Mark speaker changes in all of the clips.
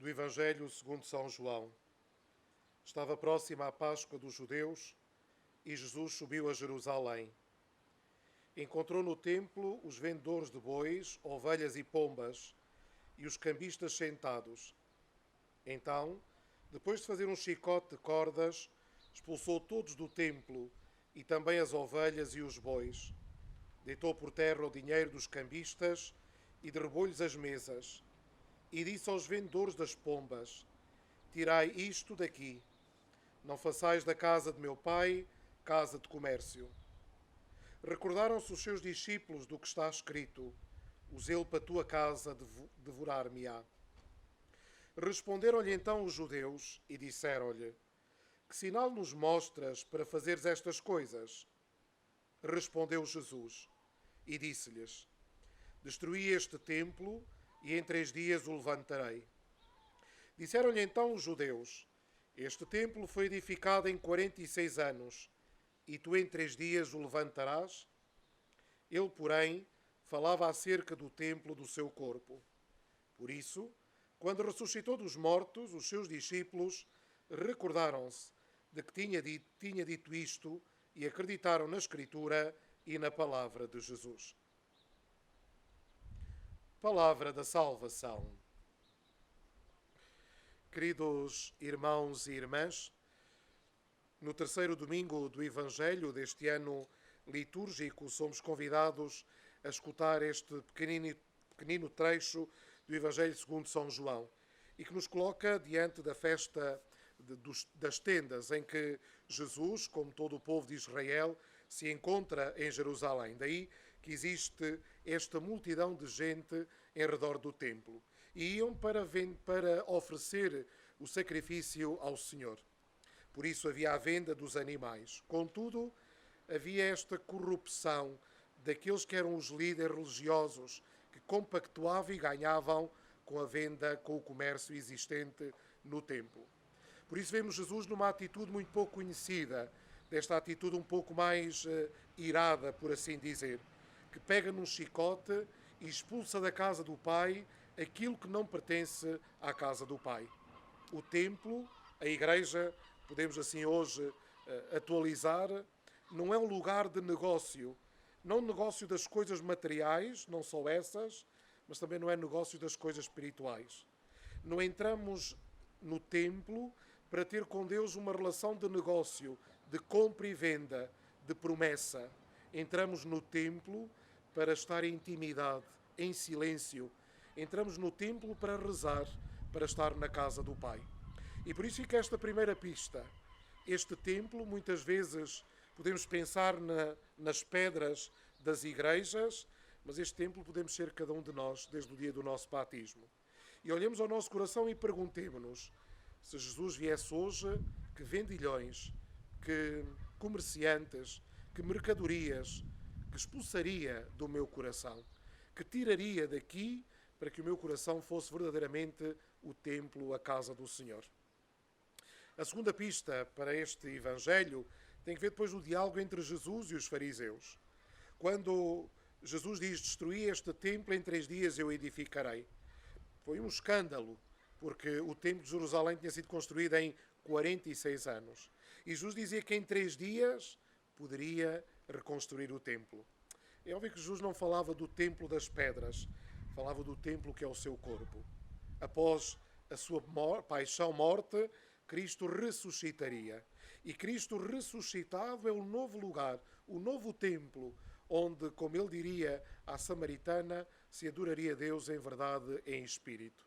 Speaker 1: Do Evangelho segundo São João. Estava próxima a Páscoa dos judeus e Jesus subiu a Jerusalém. Encontrou no templo os vendedores de bois, ovelhas e pombas e os cambistas sentados. Então, depois de fazer um chicote de cordas, expulsou todos do templo e também as ovelhas e os bois. Deitou por terra o dinheiro dos cambistas e derrubou-lhes as mesas. E disse aos vendedores das pombas: Tirai isto daqui. Não façais da casa de meu pai casa de comércio. Recordaram-se os seus discípulos do que está escrito: O zelo para a tua casa devorar-me-á. Responderam-lhe então os judeus e disseram-lhe: Que sinal nos mostras para fazeres estas coisas? Respondeu Jesus e disse-lhes: Destruí este templo e em 3 dias o levantarei. Disseram-lhe então os judeus: Este templo foi edificado em 46 anos, e tu em 3 dias o levantarás? Ele, porém, falava acerca do templo do seu corpo. Por isso, quando ressuscitou dos mortos, os seus discípulos recordaram-se de que tinha dito isto e acreditaram na Escritura e na palavra de Jesus. Palavra da salvação. Queridos irmãos e irmãs, no terceiro domingo do Evangelho deste ano litúrgico, somos convidados a escutar este pequenino trecho do Evangelho segundo São João e que nos coloca diante da festa das tendas em que Jesus, como todo o povo de Israel, se encontra em Jerusalém. Daí que existe esta multidão de gente em redor do templo. E iam para oferecer o sacrifício ao Senhor. Por isso havia a venda dos animais. Contudo, havia esta corrupção daqueles que eram os líderes religiosos que compactuavam e ganhavam com a venda, com o comércio existente no templo. Por isso vemos Jesus numa atitude muito pouco conhecida, desta atitude um pouco mais irada, por assim dizer, que pega num chicote e expulsa da casa do Pai aquilo que não pertence à casa do Pai. O templo, a igreja, podemos assim hoje atualizar, não é um lugar de negócio. Não negócio das coisas materiais, não só essas, mas também não é negócio das coisas espirituais. Não entramos no templo para ter com Deus uma relação de negócio, de compra e venda, de promessa. Entramos no templo para estar em intimidade, em silêncio. Entramos no templo para rezar, para estar na casa do Pai. E por isso fica esta primeira pista. Este templo, muitas vezes, podemos pensar nas pedras das igrejas, mas este templo podemos ser cada um de nós, desde o dia do nosso batismo. E olhemos ao nosso coração e perguntemos-nos, se Jesus viesse hoje, que vendilhões, que comerciantes, que mercadorias, que expulsaria do meu coração, que tiraria daqui para que o meu coração fosse verdadeiramente o templo, a casa do Senhor. A segunda pista para este Evangelho tem que ver depois do diálogo entre Jesus e os fariseus. Quando Jesus diz, destruí este templo, em 3 dias eu edificarei. Foi um escândalo, porque o templo de Jerusalém tinha sido construído em 46 anos. E Jesus dizia que em 3 dias poderia reconstruir o templo. É óbvio que Jesus não falava do templo das pedras, falava do templo que é o seu corpo. Após a sua paixão, morte, Cristo ressuscitaria. E Cristo ressuscitado é o novo lugar, o novo templo, onde, como ele diria à samaritana, se adoraria Deus em verdade e em espírito.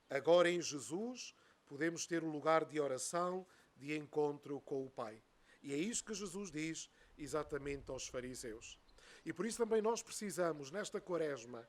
Speaker 1: Agora em Jesus podemos ter um lugar de oração, de encontro com o Pai. E é isto que Jesus diz exatamente aos fariseus. E por isso também nós precisamos, nesta quaresma,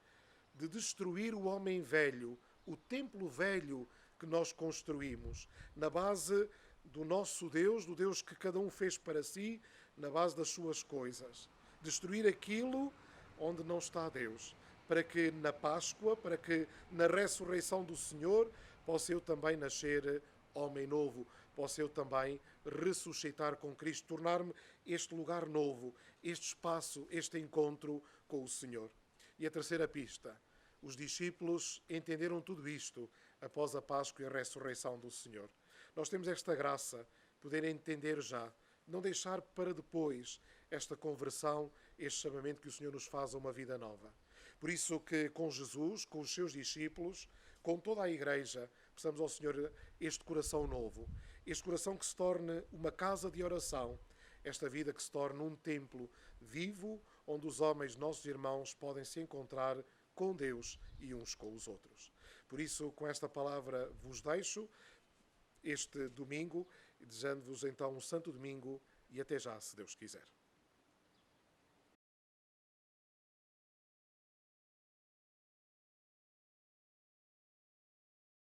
Speaker 1: de destruir o homem velho, o templo velho que nós construímos, na base do nosso Deus, do Deus que cada um fez para si, na base das suas coisas. Destruir aquilo onde não está Deus, para que na Páscoa, para que na ressurreição do Senhor, possa eu também nascer homem novo, possa eu também ressuscitar com Cristo, tornar-me este lugar novo, este espaço, este encontro com o Senhor. E a terceira pista, os discípulos entenderam tudo isto após a Páscoa e a ressurreição do Senhor. Nós temos esta graça, poder entender já, não deixar para depois esta conversão, este chamamento que o Senhor nos faz a uma vida nova. Por isso que com Jesus, com os seus discípulos, com toda a Igreja, peçamos ao Senhor este coração novo, este coração que se torne uma casa de oração, esta vida que se torne um templo vivo, onde os homens, nossos irmãos, podem se encontrar com Deus e uns com os outros. Por isso, com esta palavra vos deixo este domingo, desejando-vos então um santo domingo e até já, se Deus quiser.